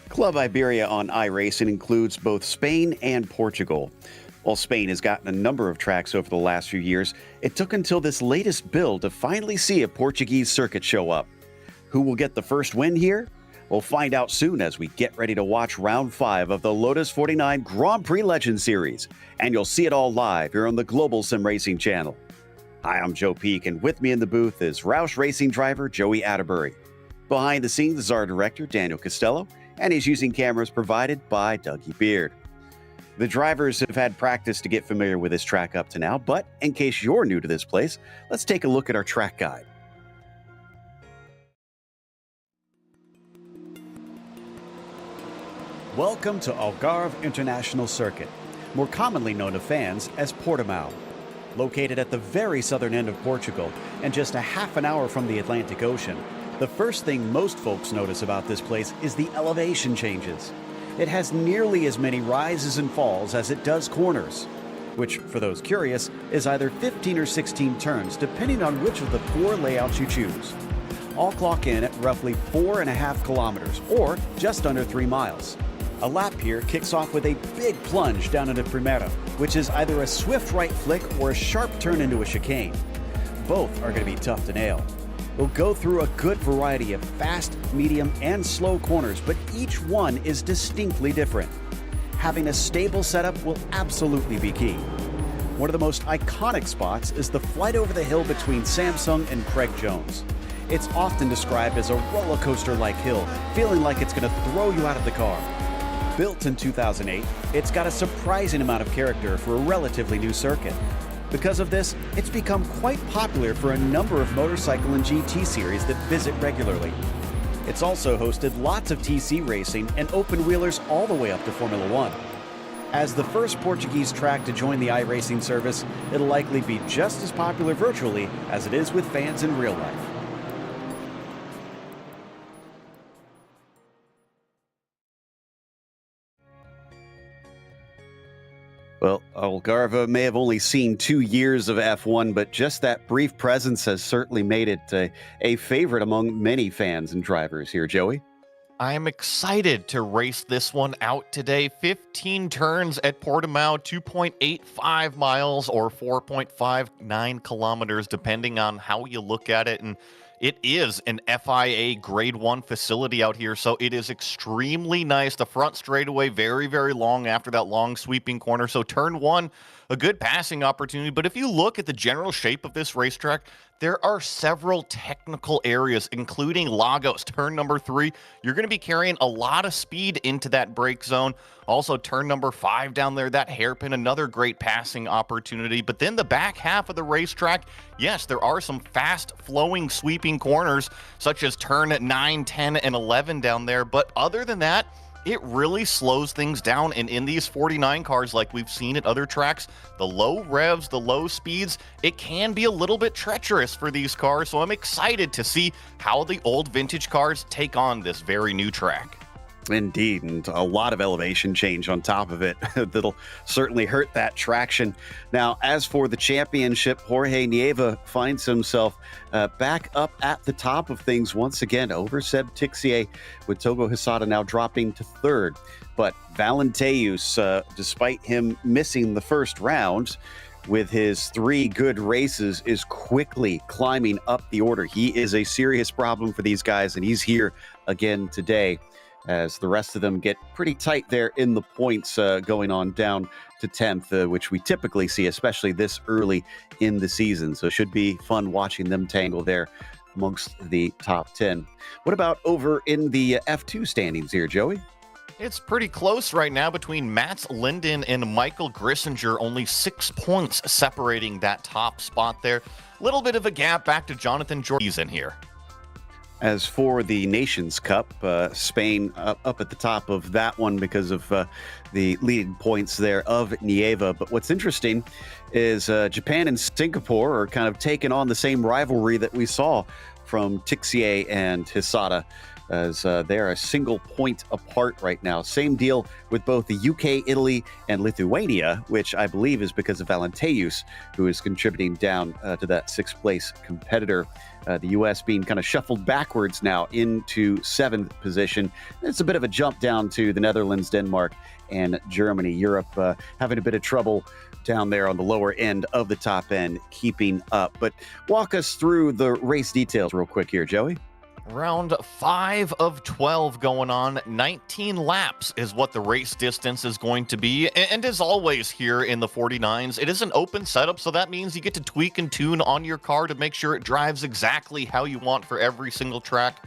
Club Iberia on iRacing includes both Spain and Portugal. While Spain has gotten a number of tracks over the last few years, it took until this latest build to finally see a Portuguese circuit show up. Who will get the first win here? We'll find out soon as we get ready to watch Round 5 of the Lotus 49 Grand Prix Legend Series, and you'll see it all live here on the Global Sim Racing channel. Hi, I'm Joe Peak, and with me in the booth is Roush Racing driver Joey Atterbury. Behind the scenes is our director, Daniel Costello, and he's using cameras provided by Dougie Beard. The drivers have had practice to get familiar with this track up to now, but in case you're new to this place, let's take a look at our track guide. Welcome to Algarve International Circuit, more commonly known to fans as Portimao. Located at the very southern end of Portugal and just a half an hour from the Atlantic Ocean, the first thing most folks notice about this place is the elevation changes. It has nearly as many rises and falls as it does corners, which, for those curious, is either 15 or 16 turns, depending on which of the 4 layouts you choose. All clock in at roughly 4.5 kilometers, or just under 3 miles. A lap here kicks off with a big plunge down into Primera, which is either a swift right flick or a sharp turn into a chicane. Both are going to be tough to nail. We'll go through a good variety of fast, medium, and slow corners, but each one is distinctly different. Having a stable setup will absolutely be key. One of the most iconic spots is the flight over the hill between Samsung and Craig Jones. It's often described as a roller coaster-like hill, feeling like it's going to throw you out of the car. Built in 2008, it's got a surprising amount of character for a relatively new circuit. Because of this, it's become quite popular for a number of motorcycle and GT series that visit regularly. It's also hosted lots of TC racing and open wheelers all the way up to Formula One. As the first Portuguese track to join the iRacing service, it'll likely be just as popular virtually as it is with fans in real life. Well, Algarve may have only seen 2 years of F1, but just that brief presence has certainly made it a favorite among many fans and drivers here, Joey. I am excited to race this one out today. 15 turns at Portimao, 2.85 miles or 4.59 kilometers, depending on how you look at it. And it is an FIA Grade 1 facility out here, so it is extremely nice. The front straightaway, very, very long after that long sweeping corner. So turn 1, a good passing opportunity. But if you look at the general shape of this racetrack, there are several technical areas, including Lagos. Turn number 3, you're going to be carrying a lot of speed into that brake zone. Also, turn number 5 down there, that hairpin, another great passing opportunity. But then the back half of the racetrack, yes, there are some fast-flowing sweeping corners, such as turn 9, 10, and 11 down there. But other than that, it really slows things down, and in these 49 cars, like we've seen at other tracks, the low revs, the low speeds, it can be a little bit treacherous for these cars, so I'm excited to see how the old vintage cars take on this very new track. Indeed, and a lot of elevation change on top of it that'll certainly hurt that traction. Now, as for the championship, Jorge Nieva finds himself back up at the top of things once again over Seb Tixier, with Togo Hisada now dropping to 3rd. But Valenteus, despite him missing the first round, with his 3 good races, is quickly climbing up the order. He is a serious problem for these guys, and he's here again today, as the rest of them get pretty tight there in the points, going on down to 10th, which we typically see, especially this early in the season. So it should be fun watching them tangle there amongst the top 10. What about over in the F2 standings here, Joey? It's pretty close right now between Mats Linden and Michael Grissinger, only 6 points separating that top spot there. Little bit of a gap back to Jonathan Jordan in here. As for the Nations Cup, Spain up at the top of that one because of the leading points there of Nieva. But what's interesting is Japan and Singapore are kind of taking on the same rivalry that we saw from Tixier and Hisada. as they're a single point apart right now. Same deal with both the UK, Italy, and Lithuania, which I believe is because of Valenteus, who is contributing down to that sixth-place competitor. The U.S. being kind of shuffled backwards now into 7th position. It's a bit of a jump down to the Netherlands, Denmark, and Germany. Europe having a bit of trouble down there on the lower end of the top end, keeping up. But walk us through the race details real quick here, Joey. Round 5 of 12 going on. 19 laps is what the race distance is going to be. And as always here in the 49s, it is an open setup, so that means you get to tweak and tune on your car to make sure it drives exactly how you want for every single track.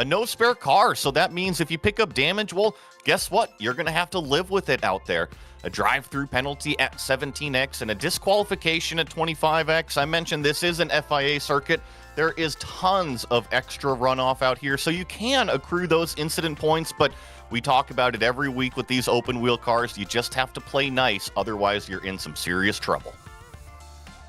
No spare car, so that means if you pick up damage, well, guess what? You're going to have to live with it out there. A drive-through penalty at 17x and a disqualification at 25x. I mentioned this is an FIA circuit. There is tons of extra runoff out here, so you can accrue those incident points, but we talk about it every week with these open-wheel cars. You just have to play nice, otherwise you're in some serious trouble.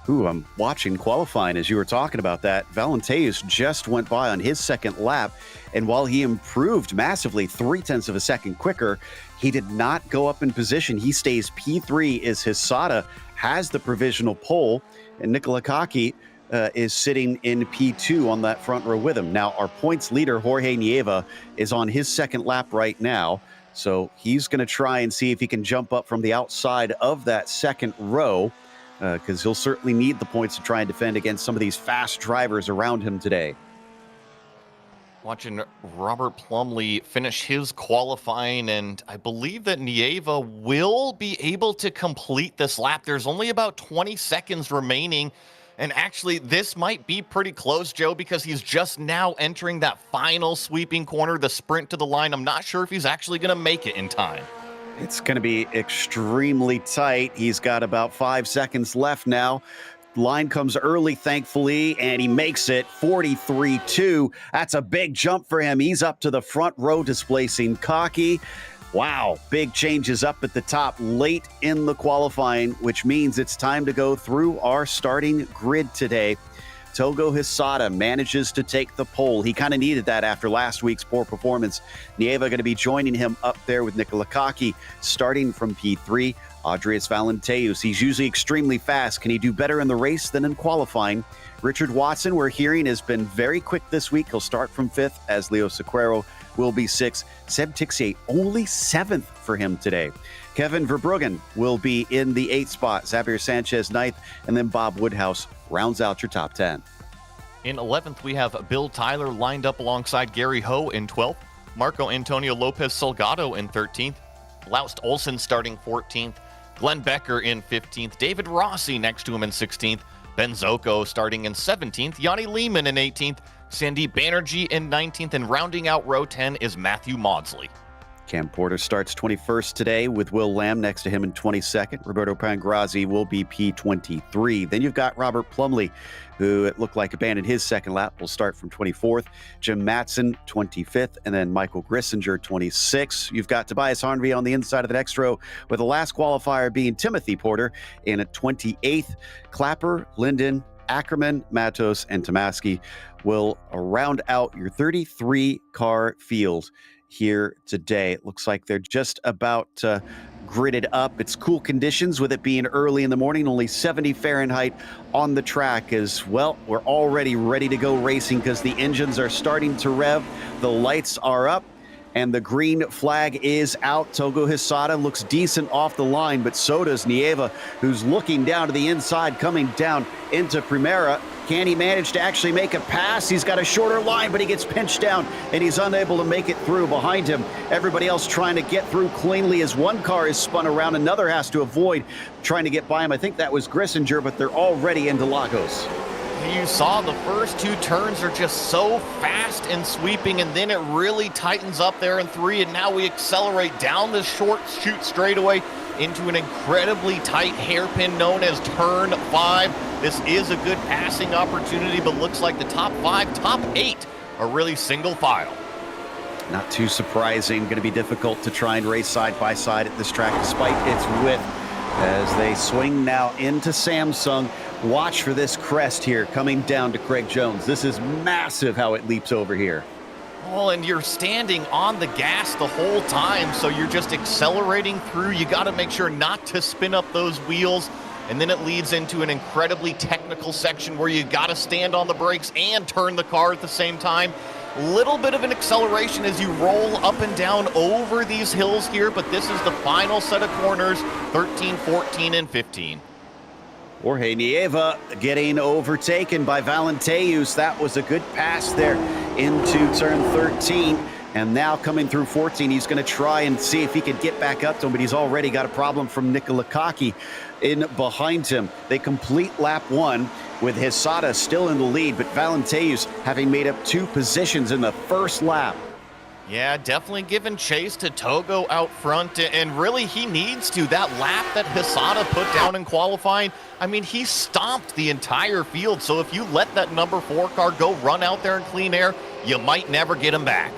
Ooh, I'm watching qualifying as you were talking about that. Valenteus just went by on his second lap, and while he improved massively, 0.3 of a second quicker, he did not go up in position. He stays P3 as Hisada has the provisional pole, and Nicola Kaki is sitting in P2 on that front row with him. Now, our points leader, Jorge Nieva, is on his second lap right now, so he's going to try and see if he can jump up from the outside of that second row, because he'll certainly need the points to try and defend against some of these fast drivers around him today. Watching Robert Plumley finish his qualifying, and I believe that Nieva will be able to complete this lap. There's only about 20 seconds remaining, and actually this might be pretty close, Joe, because he's just now entering that final sweeping corner, the sprint to the line. I'm not sure if he's actually going to make it in time. It's going to be extremely tight. He's got about 5 seconds left now. Line comes early, thankfully, and he makes it 43.2. That's a big jump for him. He's up to the front row, displacing Kaki. Wow, big changes up at the top late in the qualifying, which means it's time to go through our starting grid today. Togo Hisada manages to take the pole. He kind of needed that after last week's poor performance. Nieva going to be joining him up there with Nicola Kaki, starting from P3. Andreas Valenteus, he's usually extremely fast. Can he do better in the race than in qualifying? Richard Watson, we're hearing, has been very quick this week. He'll start from 5th, as Leo Sequeiro will be 6th. Seb Tixier, only 7th for him today. Kevin Verbruggen will be in the 8th spot. Xavier Sanchez 9th, and then Bob Woodhouse rounds out your top 10. In 11th, we have Bill Tyler lined up alongside Gary Ho in 12th. Marco Antonio Lopez Salgado in 13th. Laust Olsen starting 14th. Glenn Becker in 15th. David Rossi next to him in 16th. Ben Zocco starting in 17th. Yanni Lehman in 18th. Sandeep Banerjee in 19th. And rounding out row 10 is Matthew Maudsley. Cam Porter starts 21st today with Will Lamb next to him in 22nd. Roberto Pangrazzi will be P23. Then you've got Robert Plumley, who it looked like abandoned his second lap, will start from 24th. Jim Matson, 25th, and then Michael Grissinger, 26th. You've got Tobias Harnvey on the inside of the next row, with the last qualifier being Timothy Porter in at 28th. Clapper, Linden, Ackerman, Matos, and Tomaski will round out your 33-car field here today. It looks like they're just about gridded up. It's cool conditions with it being early in the morning, only 70 Fahrenheit on the track as well. We're already ready to go racing because the engines are starting to rev. The lights are up and the green flag is out. Togo Hisada looks decent off the line, but so does Nieva, who's looking down to the inside, coming down into Primera. Can he manage to actually make a pass? He's got a shorter line, but he gets pinched down, and he's unable to make it through. Behind him, everybody else trying to get through cleanly as one car is spun around. Another has to avoid trying to get by him. I think that was Grissinger, but they're already into Lagos. You saw the first two turns are just so fast and sweeping, and then it really tightens up there in 3, and now we accelerate down this short chute straightaway into an incredibly tight hairpin known as turn 5. This is a good passing opportunity, but looks like the top 5, top 8 are really single file. Not too surprising. Going to be difficult to try and race side by side at this track despite its width as they swing now into Samsung. Watch for this crest here coming down to Craig Jones. This is massive how it leaps over here. Oh, and you're standing on the gas the whole time, so you're just accelerating through. You got to make sure not to spin up those wheels. And then it leads into an incredibly technical section where you got to stand on the brakes and turn the car at the same time. Little bit of an acceleration as you roll up and down over these hills here, but this is the final set of corners, 13, 14, and 15. Jorge Nieva getting overtaken by Valenteus. That was a good pass there into turn 13. And now coming through 14, he's going to try and see if he can get back up to him, but he's already got a problem from Nicola Kaki in behind him. They complete lap 1 with Hisada still in the lead, but Valenteus having made up 2 positions in the first lap. Yeah, definitely giving chase to Togo out front, and really he needs to. That lap that Hisada put down in qualifying, I mean, he stomped the entire field, so if you let that number 4 car go run out there in clean air, you might never get him back.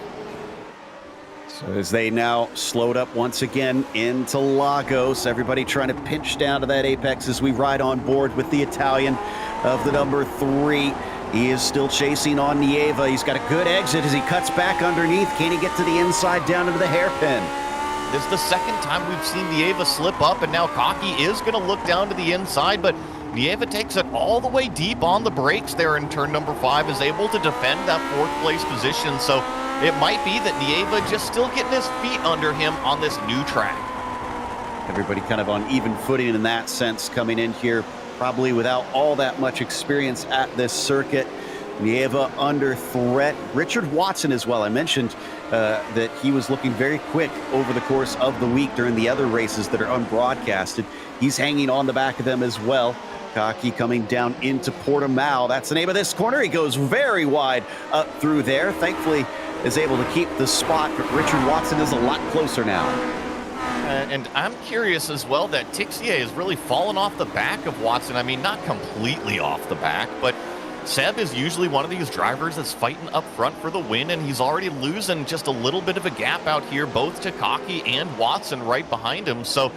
So as they now slowed up once again into Lagos, everybody trying to pinch down to that apex as we ride on board with the Italian of the number 3. He is still chasing on Nieva. He's got a good exit as he cuts back underneath. Can he get to the inside down into the hairpin? This is the second time we've seen Nieva slip up, and now Kaki is going to look down to the inside, but Nieva takes it all the way deep on the brakes there in turn number 5, is able to defend that 4th place position. So it might be that Nieva just still getting his feet under him on this new track. Everybody kind of on even footing in that sense coming in here, probably without all that much experience at this circuit. Nieva under threat. Richard Watson as well. I mentioned that he was looking very quick over the course of the week during the other races that are unbroadcasted. He's hanging on the back of them as well. Kaki coming down into Portimao. That's the name of this corner. He goes very wide up through there. Thankfully is able to keep the spot, but Richard Watson is a lot closer now. And I'm curious as well that Tixier has really fallen off the back of Watson. I mean, not completely off the back, but Seb is usually one of these drivers that's fighting up front for the win, and he's already losing just a little bit of a gap out here, both to Kaki and Watson right behind him. So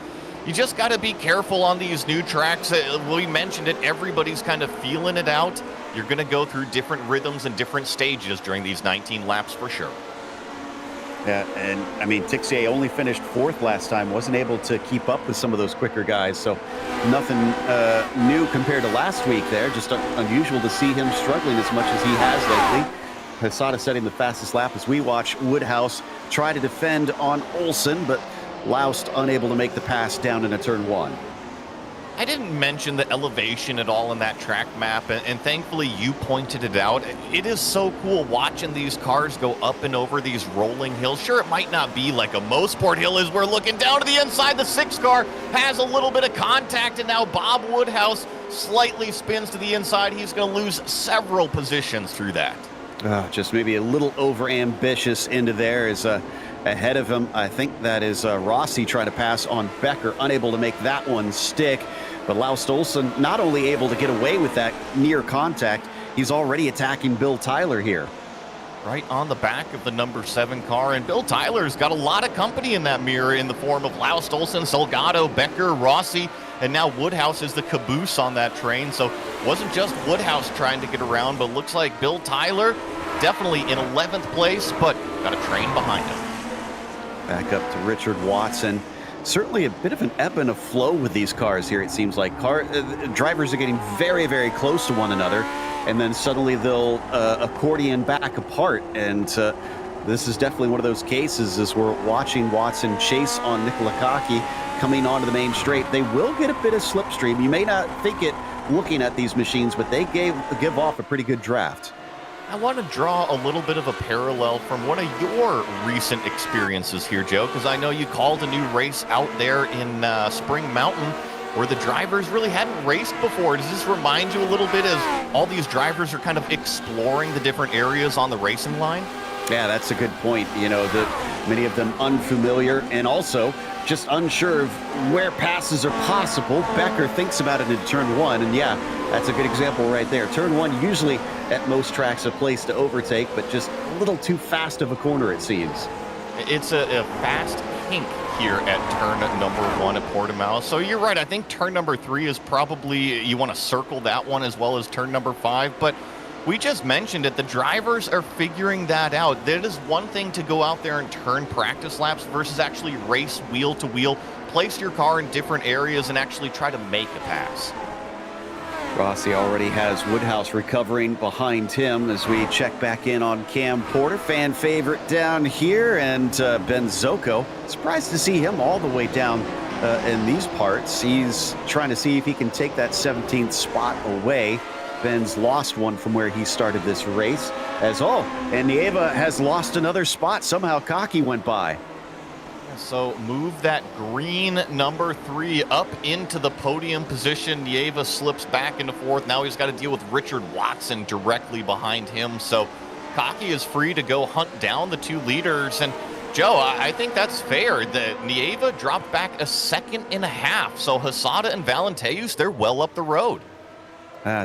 you just got to be careful on these new tracks. We mentioned it, everybody's kind of feeling it out. You're going to go through different rhythms and different stages during these 19 laps for sure. Yeah, and I mean, Tixier only finished 4th last time, wasn't able to keep up with some of those quicker guys, so nothing new compared to last week there. Just unusual to see him struggling as much as he has lately. Hisada setting the fastest lap as we watch Woodhouse try to defend on Olsen, but Laust unable to make the pass down into turn 1. I didn't mention the elevation at all in that track map, and thankfully you pointed it out. It is so cool watching these cars go up and over these rolling hills. Sure, it might not be like a Mosport hill as we're looking down to the inside. The 6 car has a little bit of contact, and now Bob Woodhouse slightly spins to the inside. He's going to lose several positions through that. Just maybe a little over-ambitious into there is ahead of him. I think that is Rossi trying to pass on Becker, unable to make that one stick. But Laust Olsen not only able to get away with that near contact, he's already attacking Bill Tyler here. Right on the back of the number 7 car, and Bill Tyler's got a lot of company in that mirror in the form of Laust Olsen, Salgado, Becker, Rossi, and now Woodhouse is the caboose on that train. So it wasn't just Woodhouse trying to get around, but looks like Bill Tyler definitely in 11th place, but got a train behind him. Back up to Richard Watson. Certainly a bit of an ebb and a flow with these cars here, it seems like. Drivers are getting very, very close to one another, and then suddenly they'll accordion back apart. And this is definitely one of those cases as we're watching Watson chase on Nicola Kaki coming onto the main straight. They will get a bit of slipstream. You may not think it looking at these machines, but they give off a pretty good draft. I want to draw a little bit of a parallel from one of your recent experiences here, Joe, because I know you called a new race out there in Spring Mountain where the drivers really hadn't raced before. Does this remind you a little bit as all these drivers are kind of exploring the different areas on the racing line? Yeah, that's a good point. You know, that many of them unfamiliar and also just unsure of where passes are possible. Becker thinks about it in turn 1, and yeah, that's a good example right there. Turn 1 usually at most tracks a place to overtake, but just a little too fast of a corner it seems. It's a fast kink here at turn number 1 at Portimao. So you're right, I think turn number 3 is probably, you want to circle that one as well as turn number 5, but we just mentioned it. The drivers are figuring that out. It is one thing to go out there and turn practice laps versus actually race wheel to wheel, place your car in different areas and actually try to make a pass. Rossi already has Woodhouse recovering behind him as we check back in on Cam Porter, fan favorite down here, and Ben Zocco. Surprised to see him all the way down in these parts. He's trying to see if he can take that 17th spot away. Ben's lost one from where he started this race. And Nieva has lost another spot. Somehow Cocky went by. So move that green number 3 up into the podium position. Nieva slips back into 4th. Now he's got to deal with Richard Watson directly behind him. So Cocky is free to go hunt down the 2 leaders. And Joe, I think that's fair. The Nieva dropped back a 1.5 seconds. So Hesada and Valenteus, they're well up the road.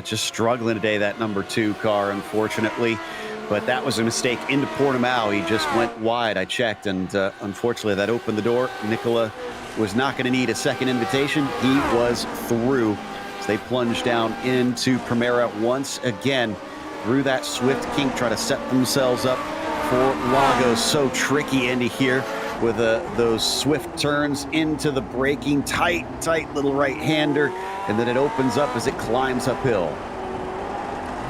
Just struggling today, that number 2 car, unfortunately. But that was a mistake into Portimao. He just went wide. I checked, and unfortunately, that opened the door. Nicola was not going to need a second invitation. He was through as they plunged down into Primera once again. Through that swift kink, try to set themselves up for Lagos. So tricky into here with those swift turns into the braking. Tight little right-hander. And then it opens up as it climbs uphill.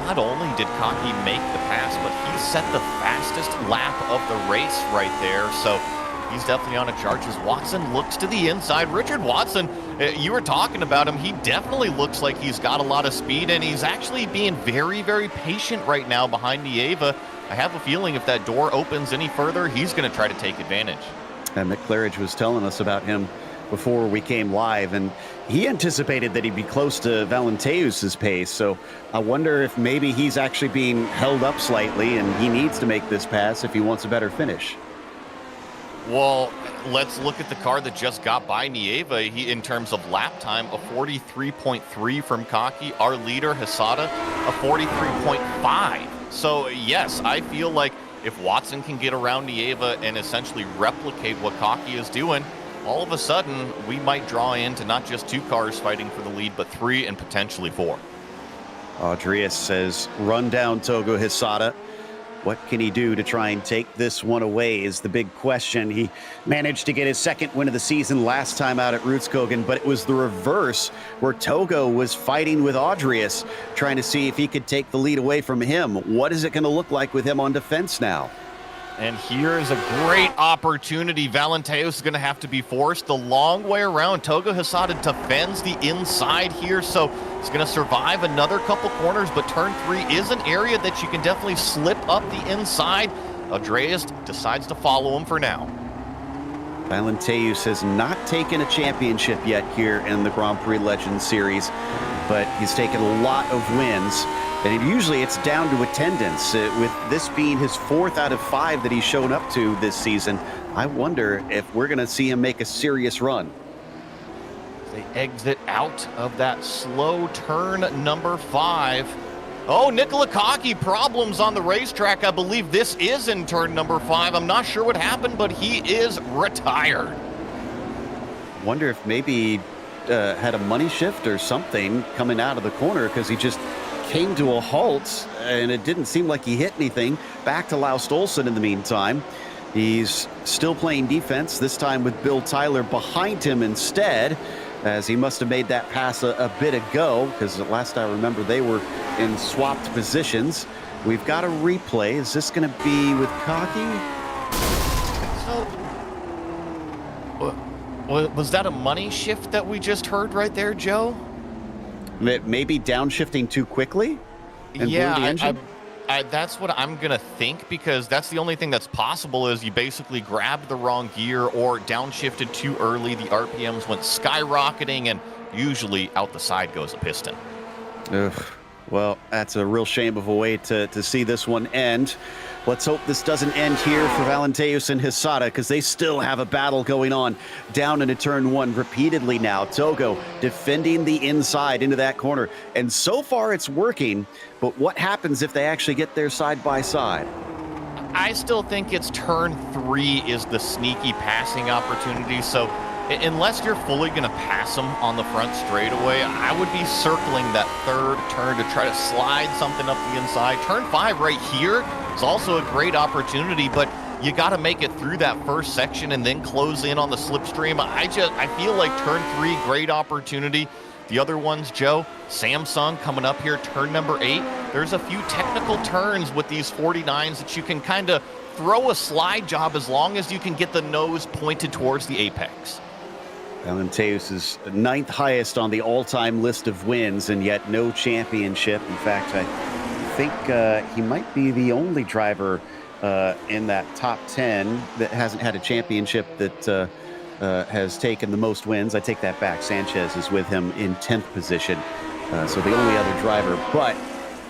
Not only did Cocky make the pass, but he set the fastest lap of the race right there. So he's definitely on a charge as Watson looks to the inside. Richard Watson, you were talking about him. He definitely looks like he's got a lot of speed, and he's actually being very, very patient right now behind Nieva. I have a feeling if that door opens any further, he's going to try to take advantage. And Mick Claridge was telling us about him before we came live, and he anticipated that he'd be close to Valenteus's pace. So I wonder if maybe he's actually being held up slightly and he needs to make this pass if he wants a better finish. Well, let's look at the car that just got by Nieva. In terms of lap time, a 43.3 from Cocky. Our leader, Hesada, a 43.5. So yes, I feel like if Watson can get around Nieva and essentially replicate what Cocky is doing, all of a sudden, we might draw into not just 2 cars fighting for the lead, but 3 and potentially 4. Andreas says, run down Togo Hesada. What can he do to try and take this one away is the big question. He managed to get his 2nd win of the season last time out at Rutskogen, but it was the reverse where Togo was fighting with Andreas, trying to see if he could take the lead away from him. What is it going to look like with him on defense now? And here's a great opportunity. Valenteus is going to have to be forced the long way around. Togo Hesada defends the inside here, so he's going to survive another couple corners, but turn 3 is an area that you can definitely slip up the inside. Andreas decides to follow him for now. Valenteus has not taken a championship yet here in the Grand Prix Legends Series, but he's taken a lot of wins. And usually it's down to attendance. With this being his 4th out of 5 that he's shown up to this season, I wonder if we're going to see him make a serious run. They exit out of that slow turn number 5. Oh, Nicola Cocky, problems on the racetrack. I believe this is in turn number 5. I'm not sure what happened, but he is retired. Wonder if maybe had a money shift or something coming out of the corner, because he just came to a halt and it didn't seem like he hit anything. Back to Laust Olsen in the meantime. He's still playing defense, this time with Bill Tyler behind him instead, as he must have made that pass a bit ago, because last I remember they were in swapped positions. We've got a replay. Is this going to be with Cocky? So, was that a money shift that we just heard right there, Joe? Maybe downshifting too quickly and blew the engine? That's what I'm going to think, because that's the only thing that's possible is you basically grabbed the wrong gear or downshifted too early. The RPMs went skyrocketing, and usually out the side goes a piston. Ugh. Well, that's a real shame of a way to see this one end. Let's hope this doesn't end here for Valenteus and Hesada, because they still have a battle going on down into turn 1 repeatedly now. Togo defending the inside into that corner. And so far it's working, but what happens if they actually get there side by side? I still think it's turn 3 is the sneaky passing opportunity. So Unless you're fully going to pass him on the front straightaway, I would be circling that third turn to try to slide something up the inside. Turn 5 right here is also a great opportunity, but you got to make it through that first section and then close in on the slipstream. I feel like turn 3, great opportunity. The other ones, Joe, Samsung coming up here, turn number 8. There's a few technical turns with these 49s that you can kind of throw a slide job as long as you can get the nose pointed towards the apex. Valenteus is 9th highest on the all-time list of wins, and yet no championship. In fact, I think he might be the only driver in that top 10 that hasn't had a championship that has taken the most wins. I take that back. Sanchez is with him in 10th position. So the only other driver, but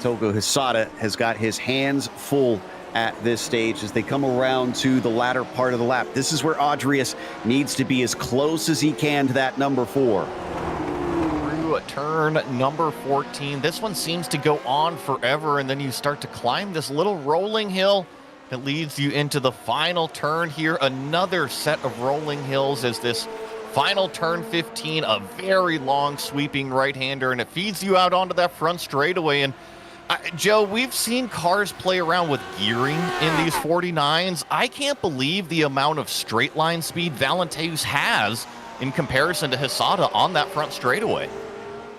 Togo Hisada has got his hands full at this stage as they come around to the latter part of the lap. This is where Adrius needs to be as close as he can to that number 4. Through turn number 14. This one seems to go on forever, and then you start to climb this little rolling hill that leads you into the final turn here. Another set of rolling hills as this final turn 15, a very long sweeping right-hander, and it feeds you out onto that front straightaway. And Joe, we've seen cars play around with gearing in these 49s. I can't believe the amount of straight line speed Valenteus has in comparison to Hisada on that front straightaway.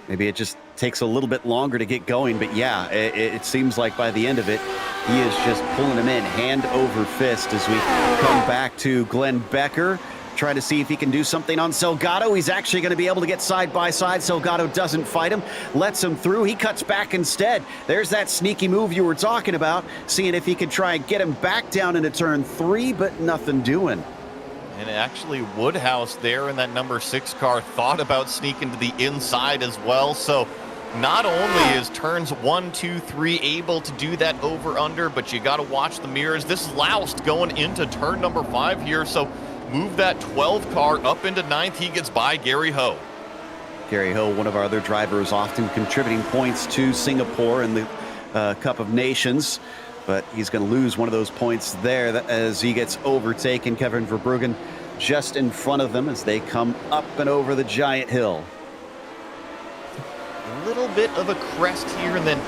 Maybe it just takes a little bit longer to get going, but yeah, it seems like by the end of it, he is just pulling him in hand over fist as we come back to Glenn Becker. Try to see if he can do something on Salgado. He's actually going to be able to get side by side. Salgado doesn't fight him, lets him through. He cuts back instead. There's that sneaky move you were talking about, seeing if he could try and get him back down into turn 3, but nothing doing. And actually Woodhouse there in that number 6 car thought about sneaking to the inside as well. So not only is turns 1, 2, 3 able to do that over under, but you got to watch the mirrors. This is Laust going into turn number 5 here. So move that 12 car up into 9th. He gets by Gary Ho. Gary Ho, one of our other drivers, often contributing points to Singapore in the Cup of Nations, but he's going to lose one of those points there as he gets overtaken. Kevin Verbruggen just in front of them as they come up and over the giant hill. A little bit of a crest here, and then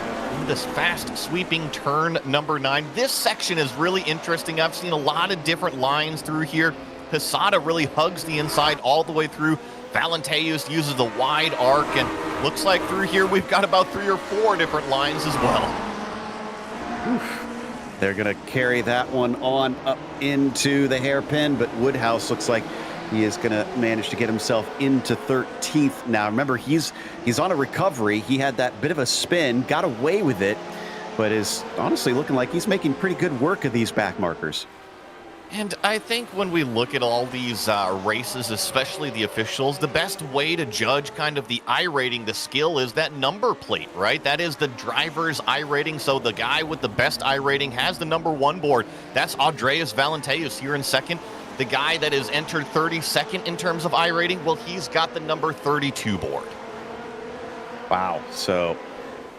this fast sweeping turn number 9. This section is really interesting. I've seen a lot of different lines through here. Hisada really hugs the inside all the way through. Valenteus uses the wide arc, and looks like through here we've got about 3 or 4 different lines as well. Oof. They're going to carry that one on up into the hairpin, but Woodhouse looks like he is going to manage to get himself into 13th now. Remember, he's on a recovery. He had that bit of a spin, got away with it, but is honestly looking like he's making pretty good work of these back markers. And I think when we look at all these races, especially the officials, the best way to judge kind of the iRating, the skill, is that number plate, right? That is the driver's iRating. So the guy with the best iRating has the number 1 board. That's Andreas Valenteus here in 2nd. The guy that is entered 32nd in terms of iRating, well, he's got the number 32 board. Wow. So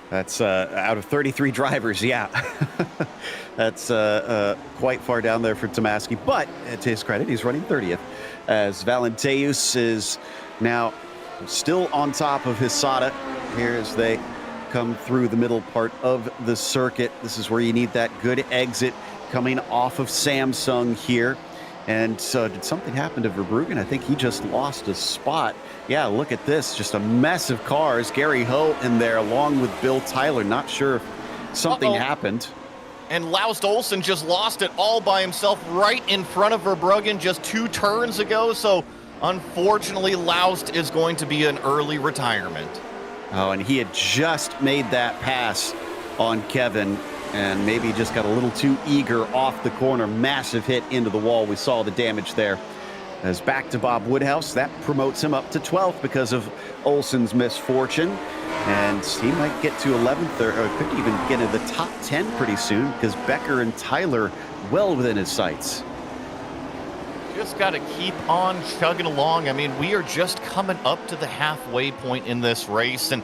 that's out of 33 drivers, yeah. That's quite far down there for Tomaski, but to his credit, he's running 30th, as Valenteus is now still on top of Hisada here as they come through the middle part of the circuit. This is where you need that good exit coming off of Samsung here. And so did something happen to Verbruggen? I think he just lost a spot. Yeah, look at this, just a mess of cars. Gary Ho in there along with Bill Tyler. Not sure if something happened. And Laust Olsen just lost it all by himself right in front of Verbruggen just 2 turns ago. So unfortunately, Laust is going to be an early retirement. Oh, and he had just made that pass on Kevin, and maybe just got a little too eager off the corner. Massive hit into the wall. We saw the damage there. As back to Bob Woodhouse, that promotes him up to 12th because of Olsen's misfortune. And he might get to 11th or could even get into the top 10 pretty soon because Becker and Tyler well within his sights. Just got to keep on chugging along. I mean, we are just coming up to the halfway point in this race, and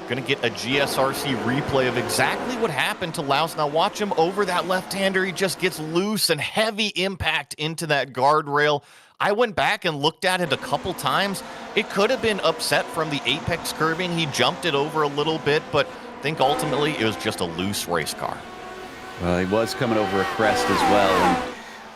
Going to get a GSRC replay of exactly what happened to Laus. Now watch him over that left-hander. He just gets loose and heavy impact into that guardrail. I went back and looked at it a couple times. It could have been upset from the apex curbing. He jumped it over a little bit, but I think ultimately it was just a loose race car. Well, he was coming over a crest as well.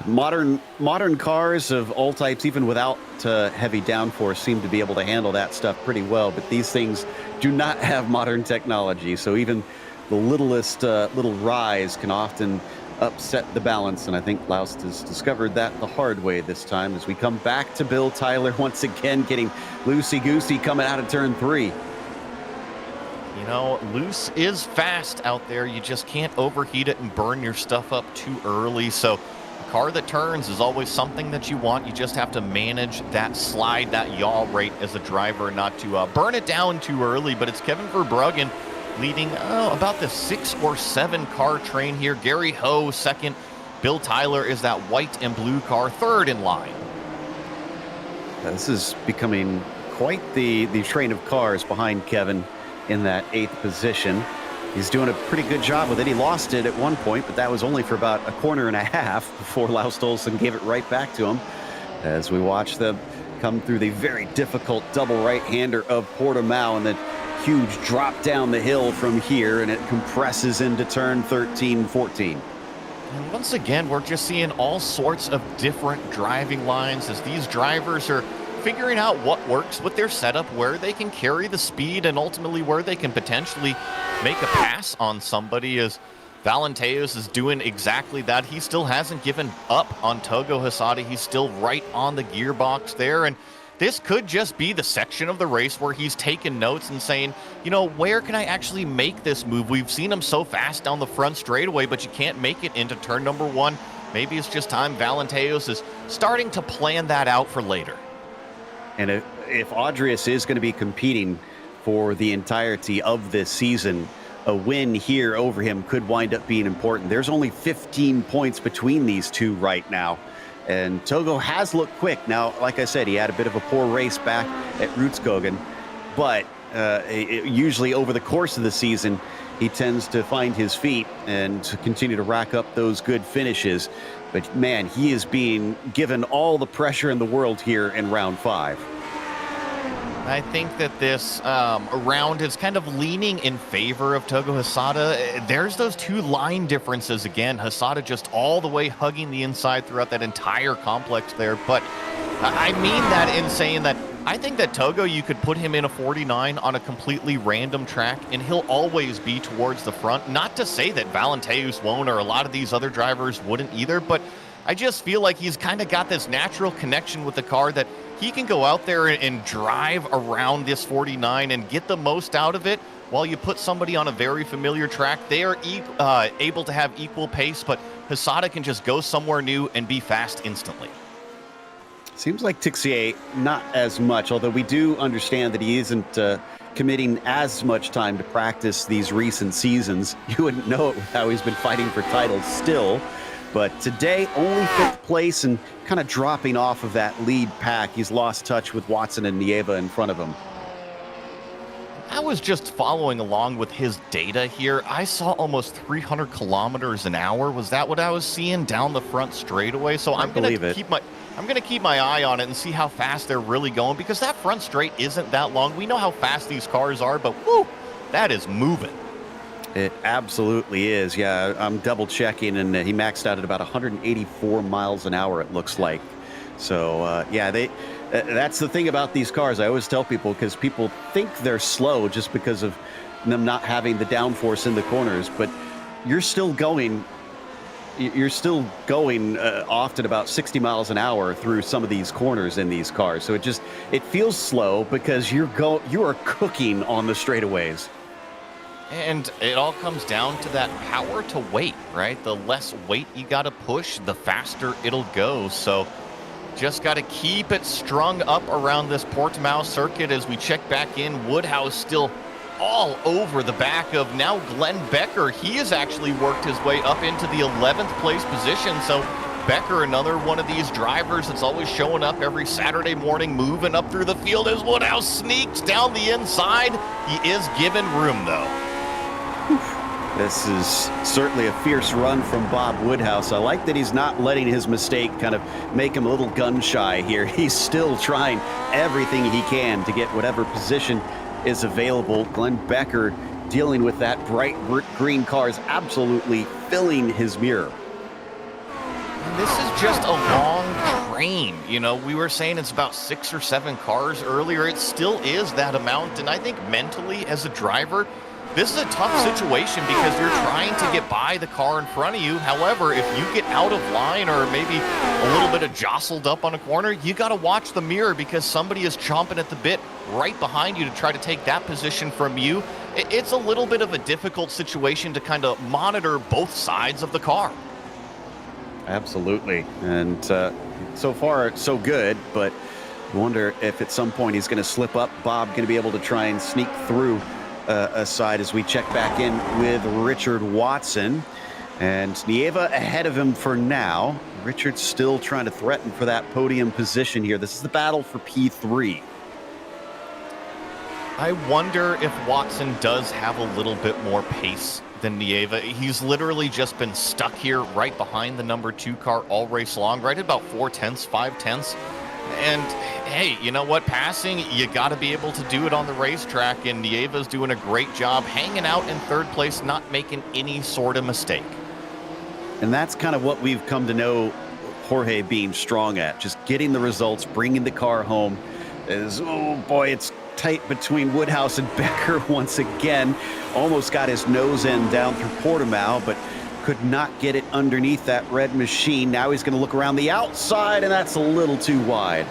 And modern cars of all types, even without heavy downforce, seem to be able to handle that stuff pretty well. But these things do not have modern technology, so even the littlest little rise can often upset the balance. And I think Laus has discovered that the hard way this time as we come back to Bill Tyler once again, getting loosey-goosey coming out of turn 3. You know, loose is fast out there. You just can't overheat it and burn your stuff up too early. So a car that turns is always something that you want. You just have to manage that slide, that yaw rate as a driver, not to burn it down too early. But it's Kevin Verbruggen leading about the 6 or 7 car train here. Gary Ho second. Bill Tyler is that white and blue car third in line. This is becoming quite the train of cars behind Kevin in that 8th position. He's doing a pretty good job with it. He lost it at one point, but that was only for about a corner and a half before Laus Stolzen gave it right back to him. As we watch them come through the very difficult double right-hander of Portimao and the huge drop down the hill from here, and it compresses into turn 13, 14. And once again, we're just seeing all sorts of different driving lines as these drivers are figuring out what works with their setup, where they can carry the speed, and ultimately where they can potentially make a pass on somebody. As Valenteos is doing exactly that. He still hasn't given up on Togo Hosada. He's still right on the gearbox there, and this could just be the section of the race where he's taking notes and saying, you know, where can I actually make this move? We've seen him so fast down the front straightaway, but you can't make it into turn number 1. Maybe it's just time Valenteos is starting to plan that out for later. And if Adrius is going to be competing for the entirety of this season, a win here over him could wind up being important. There's only 15 points between these two right now. And Togo has looked quick. Now, like I said, he had a bit of a poor race back at Rutskogen, but usually over the course of the season, he tends to find his feet and to continue to rack up those good finishes. But man, he is being given all the pressure in the world here in round 5. I think that this round is kind of leaning in favor of Togo Hosada. There's those 2 line differences again. Hosada just all the way hugging the inside throughout that entire complex there. But I mean that in saying that I think that Togo, you could put him in a 49 on a completely random track, and he'll always be towards the front. Not to say that Valenteus won't, or a lot of these other drivers wouldn't either, but I just feel like he's kind of got this natural connection with the car that he can go out there and drive around this 49 and get the most out of it. While you put somebody on a very familiar track, they are able to have equal pace, but Hosada can just go somewhere new and be fast instantly. Seems like Tixier, not as much, although we do understand that he isn't committing as much time to practice these recent seasons. You wouldn't know it with how he's been fighting for titles still. But today, only 5th place and kind of dropping off of that lead pack. He's lost touch with Watson and Nieva in front of him. I was just following along with his data here. I saw almost 300 kilometers an hour. Was that what I was seeing down the front straightaway? So I'm going to keep my eye on it and see how fast they're really going, because that front straight isn't that long. We know how fast these cars are, but whoo, that is moving. It absolutely is. Yeah, I'm double checking, and he maxed out at about 184 miles an hour, it looks like. So, yeah, that's the thing about these cars. I always tell people, because people think they're slow just because of them not having the downforce in the corners, but you're still going often about 60 miles an hour through some of these corners in these cars. So it feels slow because you are cooking on the straightaways. And it all comes down to that power to weight, right? The less weight you got to push, the faster it'll go. So just got to keep it strung up around this Portimao circuit as we check back in. Woodhouse still all over the back of now Glenn Becker. He has actually worked his way up into the 11th place position. So Becker, another one of these drivers that's always showing up every Saturday morning, moving up through the field as Woodhouse sneaks down the inside. He is given room, though. This is certainly a fierce run from Bob Woodhouse. I like that he's not letting his mistake kind of make him a little gun shy here. He's still trying everything he can to get whatever position is available. Glenn Becker dealing with that bright green car is absolutely filling his mirror. And this is just a long train. You know, we were saying it's about 6 or 7 cars earlier. It still is that amount. And I think mentally as a driver, this is a tough situation because you're trying to get by the car in front of you. However, if you get out of line or maybe a little bit of jostled up on a corner, you got to watch the mirror because somebody is chomping at the bit right behind you to try to take that position from you. It's a little bit of a difficult situation to kind of monitor both sides of the car. Absolutely. And so far, so good, but I wonder if at some point he's going to slip up. Bob going to be able to try and sneak through aside as we check back in with Richard Watson. And Nieva ahead of him for now. Richard's still trying to threaten for that podium position here. This is the battle for P3. I wonder if Watson does have a little bit more pace than Nieva. He's literally just been stuck here right behind the number 2 car all race long, right at about 4/10, 5/10. And hey, you know what? Passing, you got to be able to do it on the racetrack, and Nieva's doing a great job hanging out in 3rd place, not making any sort of mistake. And that's kind of what we've come to know Jorge being strong at, just getting the results, bringing the car home. Oh boy, it's tight between Woodhouse and Becker once again. Almost got his nose end down through Portimao, but could not get it underneath that red machine. Now he's going to look around the outside, and that's a little too wide.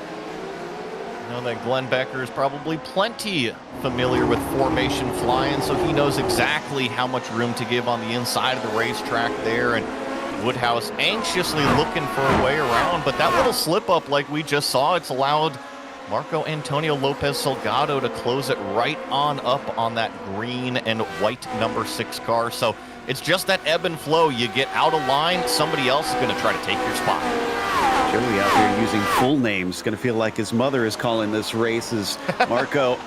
You know that Glenn Becker is probably plenty familiar with formation flying, so he knows exactly how much room to give on the inside of the racetrack there. And Woodhouse anxiously looking for a way around, but that little slip up like we just saw, it's allowed Marco Antonio Lopez Salgado to close it right on up on that green and white number 6 car. So it's just that ebb and flow. You get out of line, somebody else is going to try to take your spot. Joey out there using full names. Going to feel like his mother is calling this race as Marco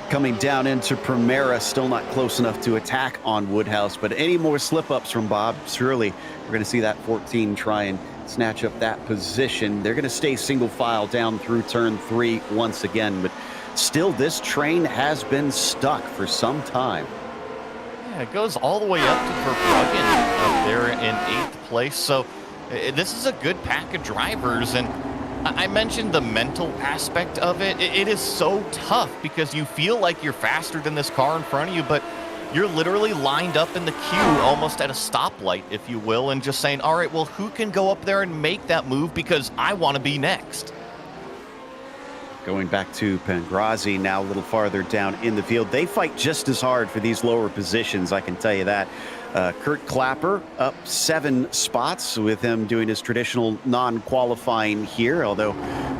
coming down into Primera, still not close enough to attack on Woodhouse. But any more slip-ups from Bob, surely we're going to see that 14 try and snatch up that position. They're going to stay single file down through turn 3 once again. But still, this train has been stuck for some time. Yeah, it goes all the way up to Verbruggen up there in 8th place. So this is a good pack of drivers. And I mentioned the mental aspect of it. It is so tough because you feel like you're faster than this car in front of you, but you're literally lined up in the queue almost at a stoplight, if you will, and just saying, all right, well, who can go up there and make that move because I want to be next? Going back to Pangrazi now a little farther down in the field. They fight just as hard for these lower positions, I can tell you that. Kurt Clapper up 7 spots with him doing his traditional non-qualifying here, although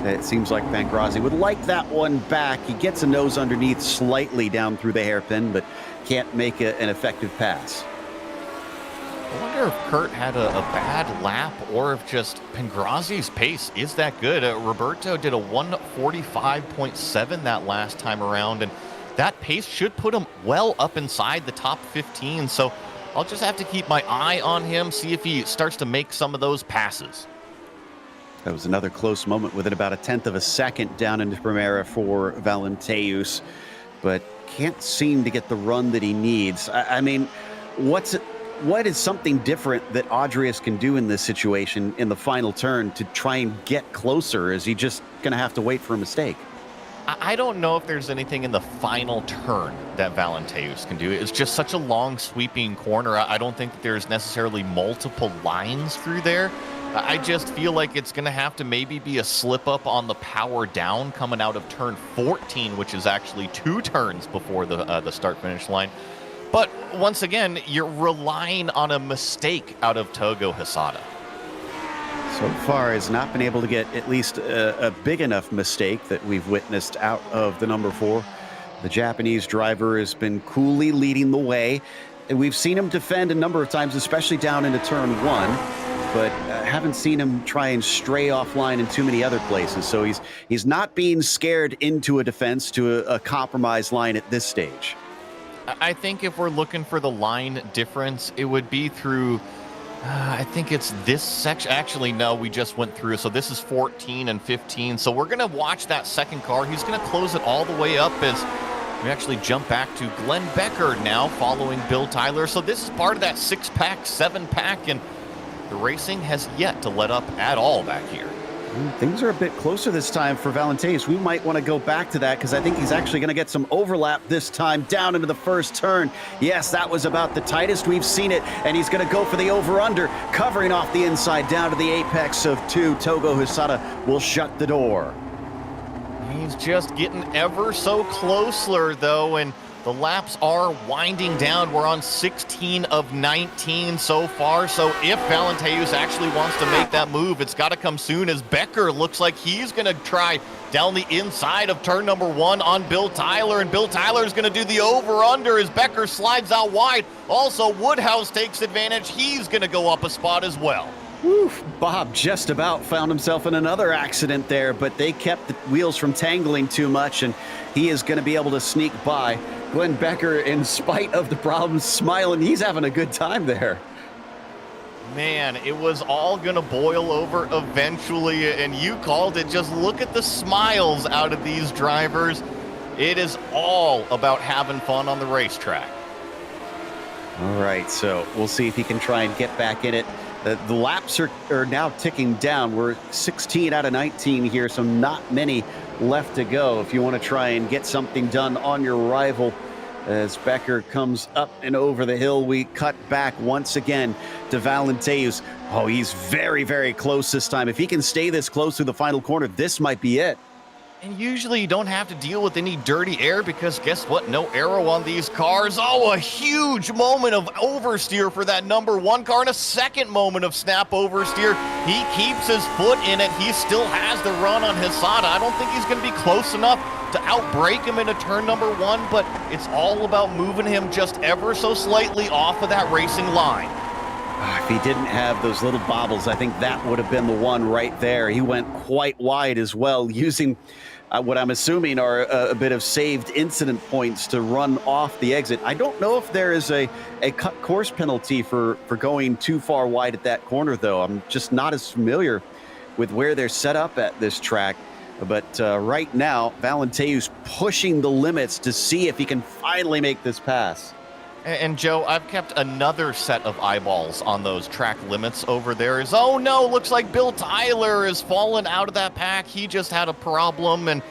it seems like Pangrazi would like that one back. He gets a nose underneath slightly down through the hairpin, but can't make an effective pass. I wonder if Kurt had a bad lap or if just Pangrazi's pace is that good. Roberto did a 1:45.7 that last time around, and that pace should put him well up inside the top 15. So I'll just have to keep my eye on him, see if he starts to make some of those passes. That was another close moment within about 1/10 of a second down into Primera for Valenteus, but can't seem to get the run that he needs. I mean, what is something different that Adrius can do in this situation in the final turn to try and get closer? Is he just going to have to wait for a mistake? I don't know if there's anything in the final turn that Valenteus can do. It's just such a long sweeping corner. I don't think that there's necessarily multiple lines through there. I just feel like it's going to have to maybe be a slip up on the power down coming out of turn 14, which is actually 2 turns before the start finish line. But once again, you're relying on a mistake out of Togo Hisada. So far has not been able to get at least a big enough mistake that we've witnessed out of the number 4. The Japanese driver has been coolly leading the way, and we've seen him defend a number of times, especially down into turn 1. But haven't seen him try and stray offline in too many other places. So he's not being scared into a defense to a compromise line at this stage. I think if we're looking for the line difference, it would be through, I think it's this section. Actually, no, we just went through. So this is 14 and 15. So we're going to watch that second car. He's going to close it all the way up as we actually jump back to Glenn Becker now following Bill Tyler. So this is part of that 6-pack, 7-pack, and the racing has yet to let up at all back here. Things are a bit closer this time for Valenteus. We might want to go back to that because I think he's actually going to get some overlap this time down into the first turn. Yes, that was about the tightest we've seen it, and he's going to go for the over-under, covering off the inside down to the apex of 2. Togo Hisada will shut the door. He's just getting ever so closer, though, and the laps are winding down. We're on 16 of 19 so far, so if Valenteus actually wants to make that move, it's got to come soon, as Becker looks like he's going to try down the inside of turn number 1 on Bill Tyler, and Bill Tyler is going to do the over-under as Becker slides out wide. Also, Woodhouse takes advantage. He's going to go up a spot as well. Oof, Bob just about found himself in another accident there, but they kept the wheels from tangling too much, and he is going to be able to sneak by. Glenn Becker, in spite of the problems, smiling. He's having a good time there. Man, it was all going to boil over eventually, and you called it. Just look at the smiles out of these drivers. It is all about having fun on the racetrack. All right, so we'll see if he can try and get back in it. The laps are now ticking down. We're 16 out of 19 here, so not many left to go if you want to try and get something done on your rival. As Becker comes up and over the hill, we cut back once again to Valenteus. Oh, he's very, very close this time. If he can stay this close through the final corner, this might be it. And usually you don't have to deal with any dirty air because guess what? No arrow on these cars. Oh, a huge moment of oversteer for that number 1 car and a second moment of snap oversteer. He keeps his foot in it. He still has the run on Hisada. I don't think he's going to be close enough to outbrake him into turn number 1, but it's all about moving him just ever so slightly off of that racing line. If he didn't have those little bobbles, I think that would have been the one right there. He went quite wide as well, using what I'm assuming are a bit of saved incident points to run off the exit. I don't know if there is a cut course penalty for going too far wide at that corner, though. I'm just not as familiar with where they're set up at this track. But right now, Valenteus pushing the limits to see if he can finally make this pass. And Joe, I've kept another set of eyeballs on those track limits over there. Oh no, looks like Bill Tyler has fallen out of that pack. He just had a problem. And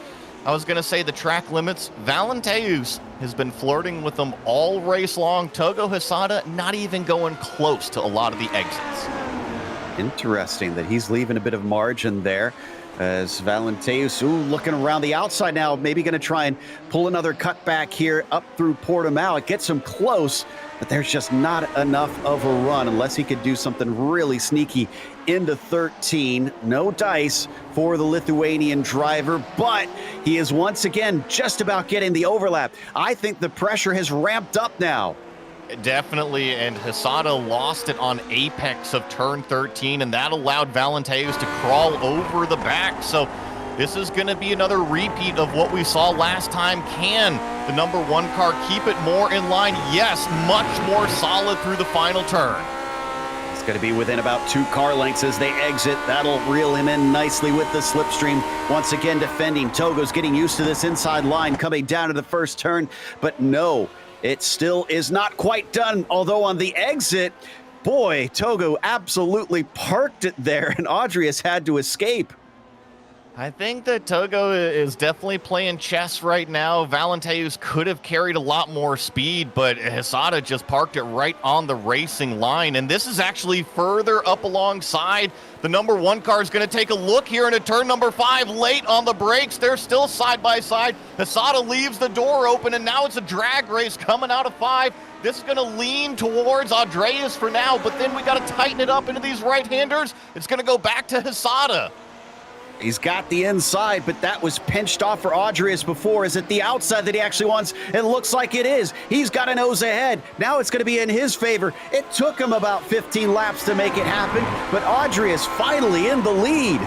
I was going to say the track limits, Valenteus has been flirting with them all race long. Togo Hisada not even going close to a lot of the exits. Interesting that he's leaving a bit of margin there. As Valenteus, looking around the outside now, maybe going to try and pull another cutback here up through Portimao. It gets him close, but there's just not enough of a run unless he could do something really sneaky into 13. No dice for the Lithuanian driver, but he is once again just about getting the overlap. I think the pressure has ramped up now. Definitely, and Hisada lost it on apex of turn 13, and that allowed Valenteus to crawl over the back. So this is going to be another repeat of what we saw last time. Can the number 1 car keep it more in line? Yes, much more solid through the final turn. It's going to be within about 2 car lengths as they exit. That'll reel him in nicely with the slipstream. Once again defending. Togo's getting used to this inside line coming down to the first turn, but no. It still is not quite done, although on the exit, boy, Togo absolutely parked it there, and Adrius had to escape. I think that Togo is definitely playing chess right now. Valenteus could have carried a lot more speed, but Hisada just parked it right on the racing line. And this is actually further up alongside. The number 1 car is going to take a look here into turn number 5, late on the brakes. They're still side by side. Hisada leaves the door open, and now it's a drag race coming out of 5. This is going to lean towards Andreas for now, but then we got to tighten it up into these right-handers. It's going to go back to Hisada. He's got the inside, but that was pinched off for Audrius before. Is it the outside that he actually wants? It looks like it is. He's got a nose ahead. Now it's going to be in his favor. It took him about 15 laps to make it happen, but Audrius finally in the lead.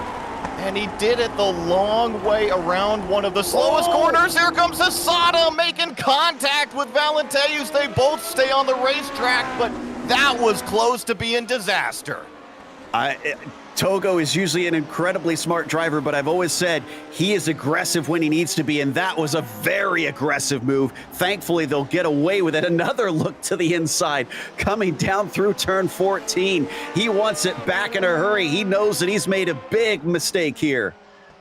And he did it the long way around one of the slowest corners. Here comes Hesada making contact with Valenteus. They both stay on the racetrack, but that was close to being disaster. Togo is usually an incredibly smart driver, but I've always said he is aggressive when he needs to be, and that was a very aggressive move. Thankfully, they'll get away with it. Another look to the inside, coming down through turn 14. He wants it back in a hurry. He knows that he's made a big mistake here.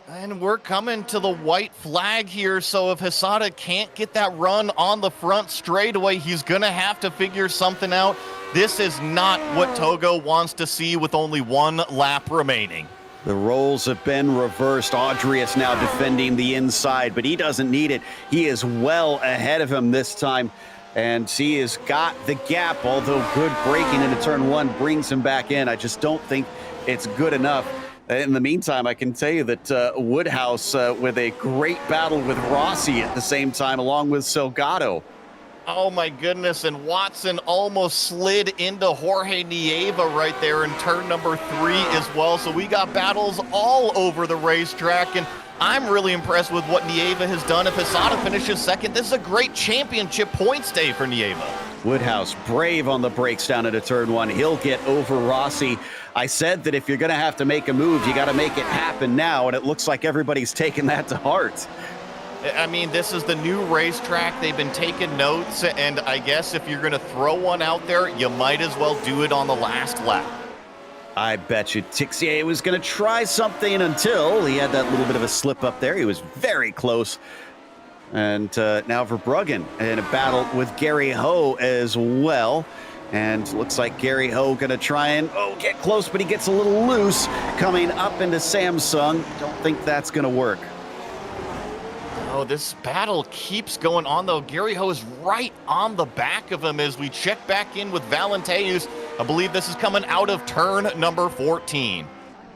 And we're coming to the white flag here, so if Hesada can't get that run on the front straightaway, he's going to have to figure something out. This is not what Togo wants to see with only one lap remaining. The roles have been reversed. Audrius now defending the inside, but he doesn't need it. He is well ahead of him this time, and he has got the gap, although good braking into turn 1 brings him back in. I just don't think it's good enough. In the meantime, I can tell you that Woodhouse with a great battle with Rossi at the same time, along with Salgado. Oh my goodness, and Watson almost slid into Jorge Nieva right there in turn number 3 as well. So we got battles all over the racetrack, and I'm really impressed with what Nieva has done. If Hesada finishes second, this is a great championship points day for Nieva. Woodhouse brave on the brakes down into turn 1. He'll get over Rossi. I said that if you're going to have to make a move, you got to make it happen now, and it looks like everybody's taking that to heart. I mean, this is the new racetrack. They've been taking notes, and I guess if you're going to throw one out there, you might as well do it on the last lap. I bet you Tixier was going to try something until he had that little bit of a slip up there. He was very close. And now Verbruggen in a battle with Gary Ho as well. And looks like Gary Ho going to try and, get close, but he gets a little loose coming up into Samsung. Don't think that's going to work. Oh, this battle keeps going on, though. Gary Ho is right on the back of him as we check back in with Valenteus. I believe this is coming out of turn number 14.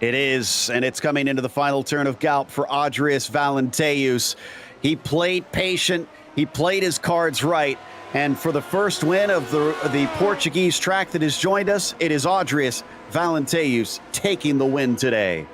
It is, and it's coming into the final turn of Galp for Audrius Valenteus. He played patient. He played his cards right. And for the first win of the Portuguese track that has joined us, it is Audrius Valenteus taking the win today.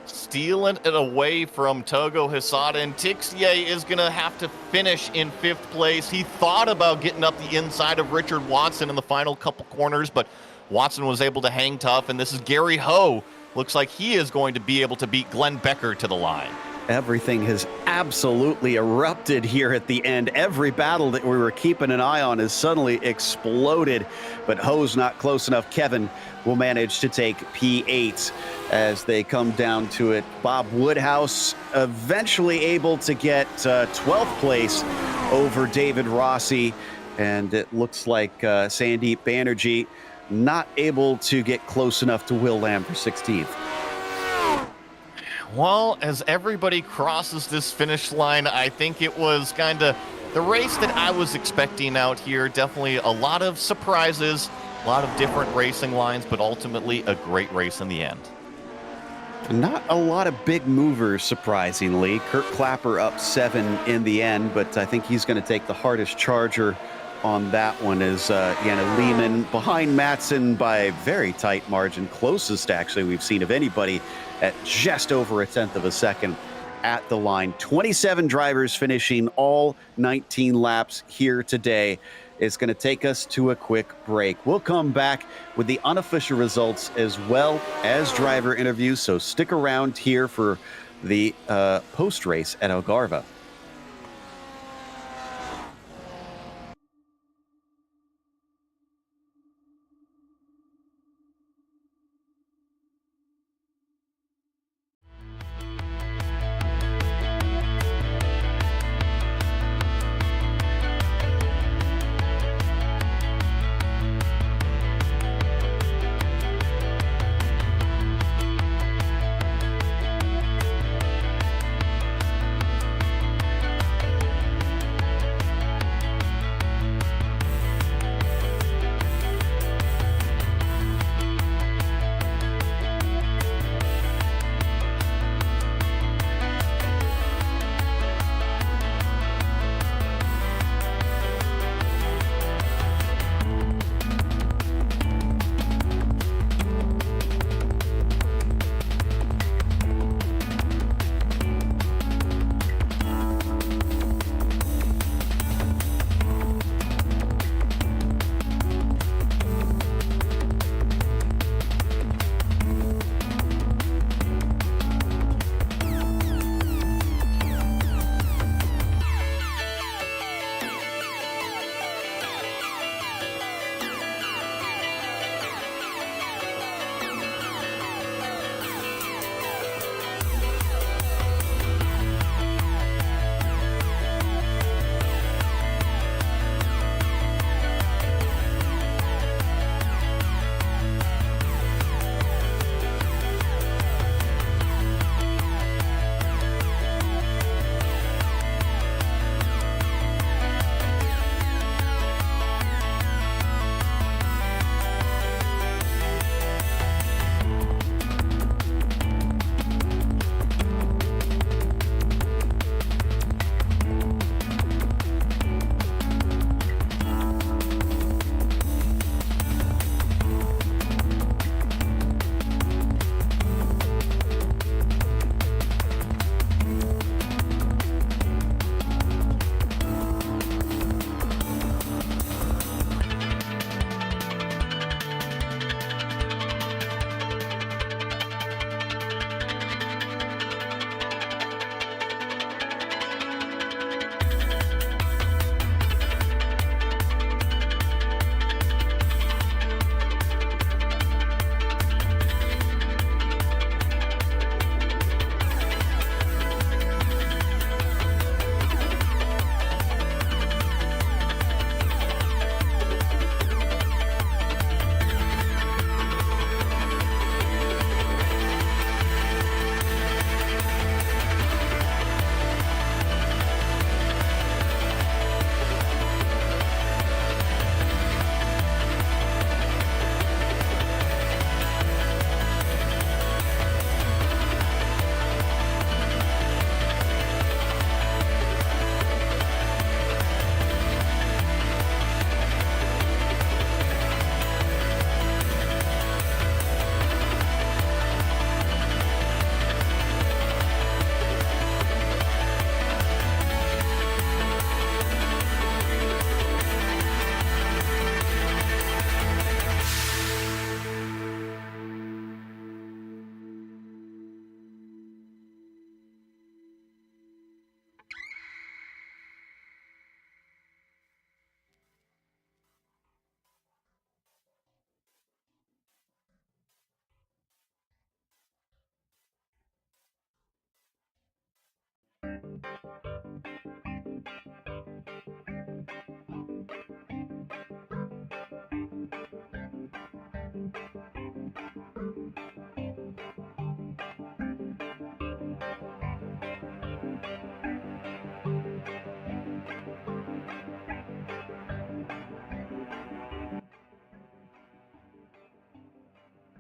Stealing it away from Togo Hesada, and Tixier is going to have to finish in 5th place. He thought about getting up the inside of Richard Watson in the final couple corners, but Watson was able to hang tough, and this is Gary Ho. Looks like he is going to be able to beat Glenn Becker to the line. Everything has absolutely erupted here at the end. Every battle that we were keeping an eye on has suddenly exploded, but Ho's not close enough. Kevin will manage to take P8 as they come down to it. Bob Woodhouse eventually able to get 12th place over David Rossi, and it looks like Sandeep Banerjee not able to get close enough to Will Lamb for 16th. Well, as everybody crosses this finish line, I think it was kind of the race that I was expecting out here. Definitely a lot of surprises, a lot of different racing lines, but ultimately a great race in the end. Not a lot of big movers, surprisingly. Kurt Clapper up 7 in the end, but I think he's going to take the hardest charger on that one as Janne Lehmann behind Matson by a very tight margin. Closest, actually, we've seen of anybody at just over a tenth of a second at the line. 27 drivers finishing all 19 laps here today. It's going to take us to a quick break. We'll come back with the unofficial results as well as driver interviews, so stick around here for the post-race at Algarve.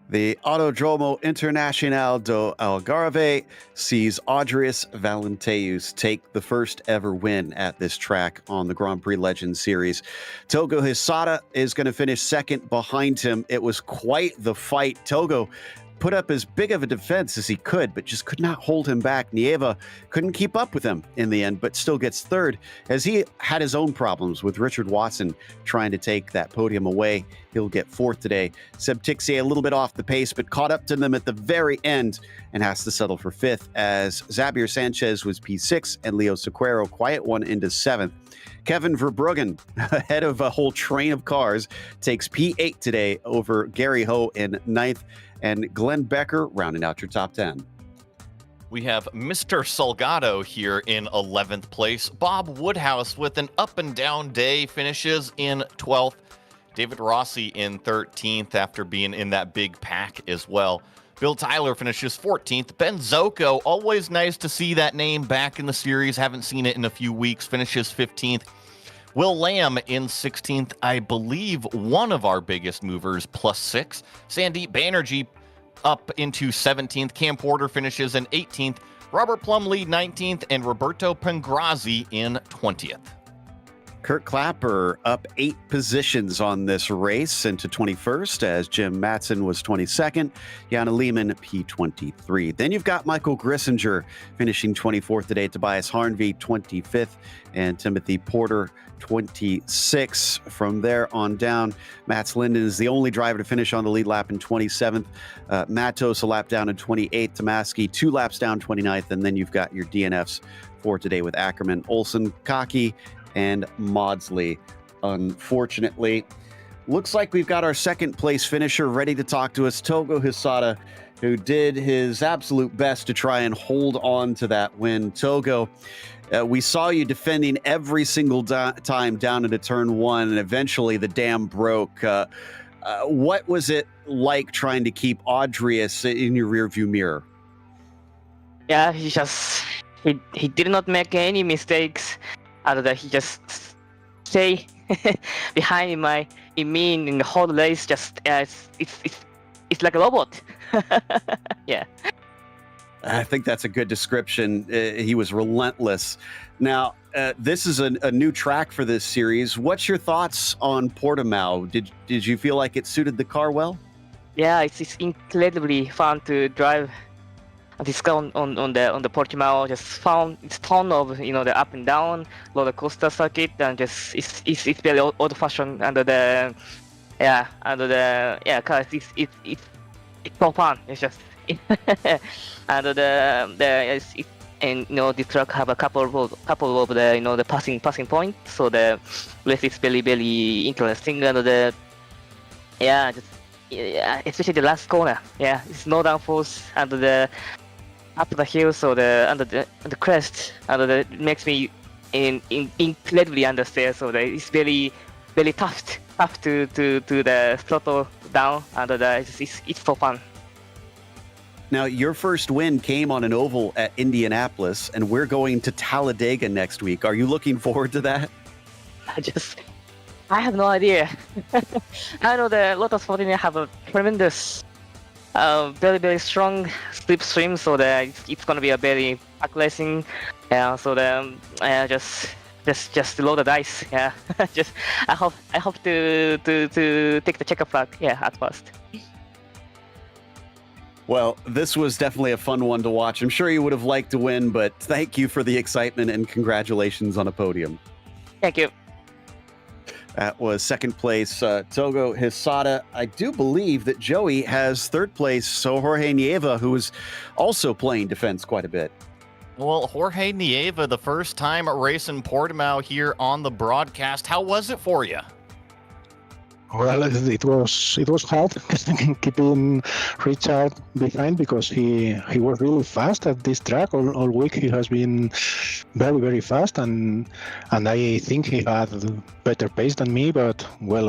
The Autodromo Internacional do Algarve sees Audrius Valenteus take the first ever win at this track on the Grand Prix Legends Series. Togo Hisada is going to finish second behind him. It was quite the fight. Togo put up as big of a defense as he could, but just could not hold him back. Nieva couldn't keep up with him in the end, but still gets third as he had his own problems with Richard Watson trying to take that podium away. He'll get fourth today. Seb Tixier a little bit off the pace, but caught up to them at the very end and has to settle for fifth as Xavier Sanchez was P6 and Leo Sequeiro quiet one into seventh. Kevin Verbruggen, ahead of a whole train of cars, takes P8 today over Gary Ho in ninth, and Glenn Becker rounding out your top 10. We have Mr. Salgado here in 11th place. Bob Woodhouse with an up and down day finishes in 12th. David Rossi in 13th after being in that big pack as well. Bill Tyler finishes 14th. Ben Zocco, always nice to see that name back in the series. Haven't seen it in a few weeks. Finishes 15th. Will Lamb in 16th, I believe one of our biggest movers, +6. Sandeep Banerjee up into 17th. Cam Porter finishes in 18th. Robert Plumlee 19th, and Roberto Pangrazzi in 20th. Kurt Clapper up 8 positions on this race into 21st as Jim Matson was 22nd, Jana Lehman P23. Then you've got Michael Grissinger finishing 24th today, Tobias Harnvey 25th, and Timothy Porter 26. From there on down, Mats Linden is the only driver to finish on the lead lap in 27th. Matos a lap down in 28th. Tomaski 2 laps down 29th. And then you've got your DNFs for today with Ackerman, Olsen, Kaki, and Maudsley. Unfortunately, looks like we've got our second place finisher ready to talk to us, Togo Hisada, who did his absolute best to try and hold on to that win. Togo, we saw you defending every single time down into turn one, and eventually the dam broke. What was it like trying to keep Audrius in your rearview mirror? Yeah, he did not make any mistakes. Other than he just stay behind me in the whole race. Just it's like a robot. Yeah. I think that's a good description. He was relentless. Now, this is a new track for this series. What's your thoughts on Portimao? Did you feel like it suited the car well? Yeah, it's incredibly fun to drive this car on the Portimao. Just found its tone of the up and down roller coaster circuit, and just it's very old fashioned under the car. It's so fun. It's just under this truck have a couple of the passing point, so the race is very very interesting. And especially the last corner. Yeah, it's no downforce under the up the hill, so under the crest, makes me incredibly understeer. So it's very very tough to the throttle down, and it's so fun. Now, your first win came on an oval at Indianapolis, and we're going to Talladega next week. Are you looking forward to that? I have no idea. I know the Lotus 14 have a tremendous, very very strong slipstream, so it's gonna be a very pack racing. Yeah, so just roll the dice. Yeah, I hope to take the checker flag. Yeah, at first. Well, this was definitely a fun one to watch. I'm sure you would have liked to win, but thank you for the excitement and congratulations on a podium. Thank you. That was second place, Togo Hisada. I do believe that Joey has third place, so Jorge Nieva, who is also playing defense quite a bit. Well, Jorge Nieva, the first time racing Portimao here on the broadcast. How was it for you? Well, it was hard keeping Richard behind because he was really fast at this track all week. He has been very very fast, and I think he had better pace than me. But well,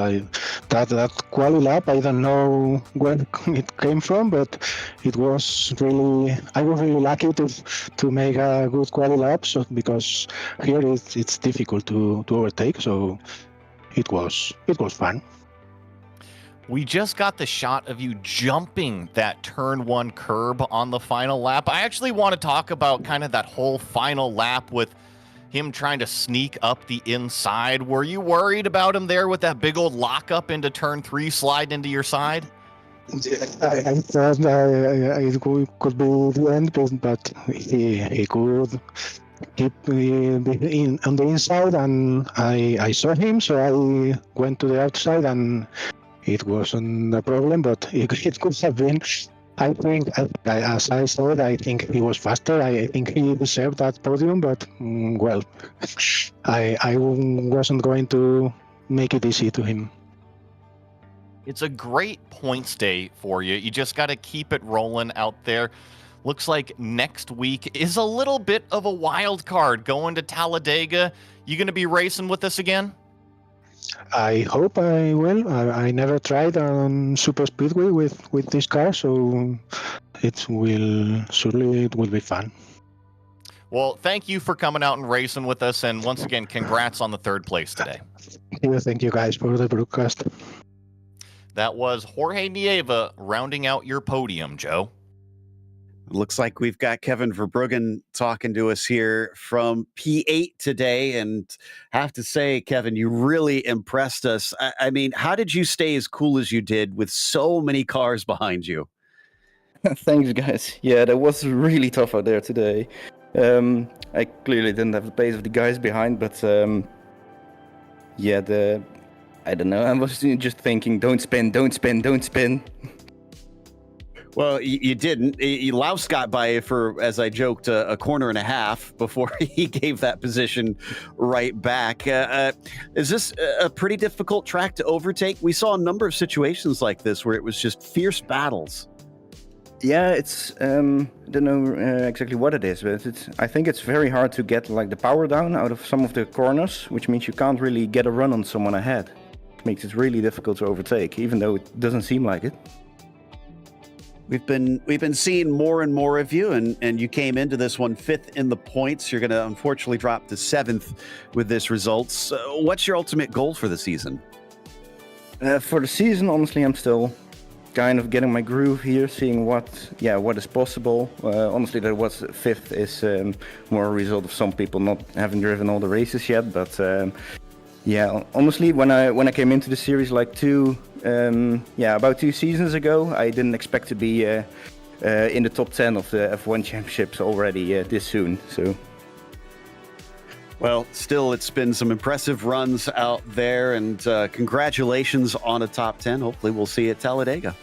that quali lap, I don't know where it came from, but I was really lucky to make a good quali lap. So because here it's difficult to overtake, so it was fun. We just got the shot of you jumping that turn 1 curb on the final lap. I actually want to talk about kind of that whole final lap with him trying to sneak up the inside. Were you worried about him there with that big old lockup into turn 3 slide into your side? I thought it could be the end, but he could keep on the inside, and I saw him, so I went to the outside, and it wasn't a problem, but it could have been. I think, as I said, I think he was faster. I think he deserved that podium, but well, I wasn't going to make it easy to him. It's a great points day for you. You just got to keep it rolling out there. Looks like next week is a little bit of a wild card going to Talladega. You going to be racing with us again? I hope I will. I never tried on super speedway with this car, so it will be fun. Well, thank you for coming out and racing with us, and once again, congrats on the 3rd place today. Thank you guys for the broadcast. That was Jorge Nieva rounding out your podium, Joe. Looks like we've got Kevin Verbruggen talking to us here from P8 today. And have to say, Kevin, you really impressed us. I mean, how did you stay as cool as you did with so many cars behind you? Thanks, guys. Yeah, that was really tough out there today. I clearly didn't have the pace of the guys behind, but yeah, I don't know. I was just thinking, don't spin, don't spin, don't spin. Well, you didn't. Laus got by you for, as I joked, a corner and a half before he gave that position right back. Is this a pretty difficult track to overtake? We saw a number of situations like this where it was just fierce battles. Yeah, it's I don't know exactly what it is, but I think it's very hard to get like the power down out of some of the corners, which means you can't really get a run on someone ahead. It makes it really difficult to overtake, even though it doesn't seem like it. We've been seeing more and more of you, and you came into this one 5th in the points. You're going to unfortunately drop to 7th with this results. What's your ultimate goal for the season? For the season, honestly, I'm still kind of getting my groove here, seeing what is possible. Honestly, that was 5th is more a result of some people not having driven all the races yet, but yeah, honestly, when I came into the series like about 2 seasons ago, I didn't expect to be in the top 10 of the F1 championships already this soon. So, well, still, it's been some impressive runs out there, and congratulations on a top 10. Hopefully, we'll see you at Talladega.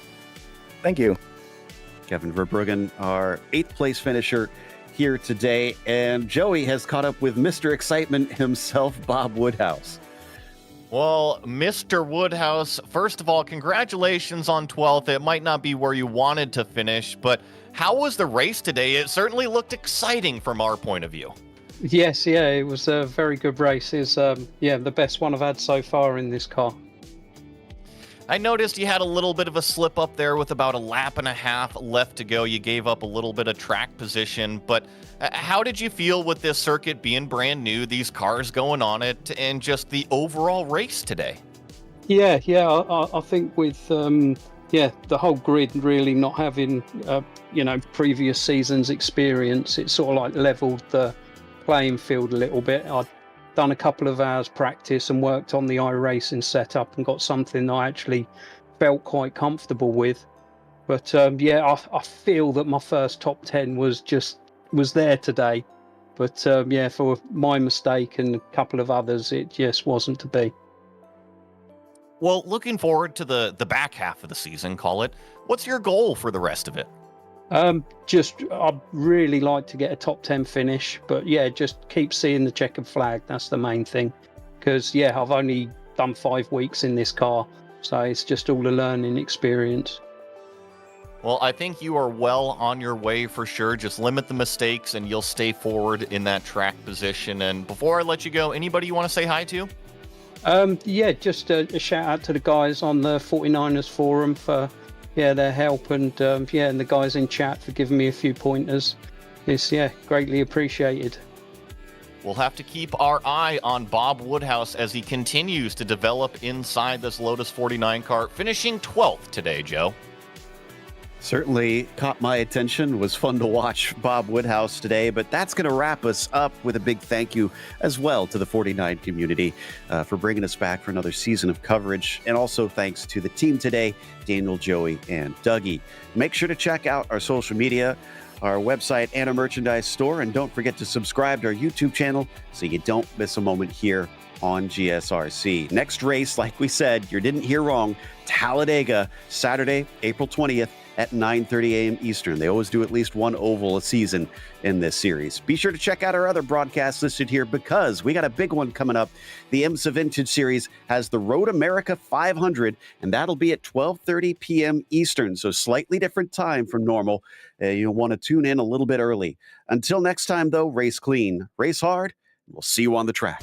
Thank you, Kevin Verbruggen, our 8th place finisher here today, and Joey has caught up with Mr. Excitement himself, Bob Woodhouse. Well, Mr. Woodhouse, first of all, congratulations on 12th. It might not be where you wanted to finish, but how was the race today? It certainly looked exciting from our point of view. Yes, yeah, it was a very good race. It's the best one I've had so far in this car. I noticed you had a little bit of a slip up there with about a lap and a half left to go. You gave up a little bit of track position, but how did you feel with this circuit being brand new, these cars going on it, and just the overall race today? Yeah, I think with the whole grid really not having previous seasons experience, it sort of like leveled the playing field a little bit. I'd done a couple of hours practice and worked on the iRacing setup and got something I actually felt quite comfortable with. But I feel that my first top 10 was there today. But for my mistake and a couple of others, it just wasn't to be. Well, looking forward to the back half of the season, call it. What's your goal for the rest of it? I'd really like to get a top 10 finish, but just keep seeing the checkered flag. That's the main thing, because I've only done 5 weeks in this car, so it's just all a learning experience. Well, I think you are well on your way for sure. Just limit the mistakes and you'll stay forward in that track position. And before I let you go, anybody you want to say hi to? Just a shout out to the guys on the 49ers forum for their help, and and the guys in chat for giving me a few pointers. It's greatly appreciated. We'll have to keep our eye on Bob Woodhouse as he continues to develop inside this Lotus 49 car, finishing 12th today, Joe. Certainly caught my attention. Was fun to watch Bob Woodhouse today, but that's going to wrap us up with a big thank you as well to the 49 community for bringing us back for another season of coverage. And also thanks to the team today, Daniel, Joey, and Dougie. Make sure to check out our social media, our website, and our merchandise store. And don't forget to subscribe to our YouTube channel so you don't miss a moment here on GSRC. Next race, like we said, you didn't hear wrong, Talladega, Saturday, April 20th at 9:30 a.m. Eastern. They always do at least one oval a season in this series. Be sure to check out our other broadcasts listed here because we got a big one coming up. The IMSA Vintage Series has the Road America 500, and that'll be at 12:30 p.m. Eastern, so slightly different time from normal. You'll want to tune in a little bit early. Until next time, though, race clean, race hard. We'll see you on the track.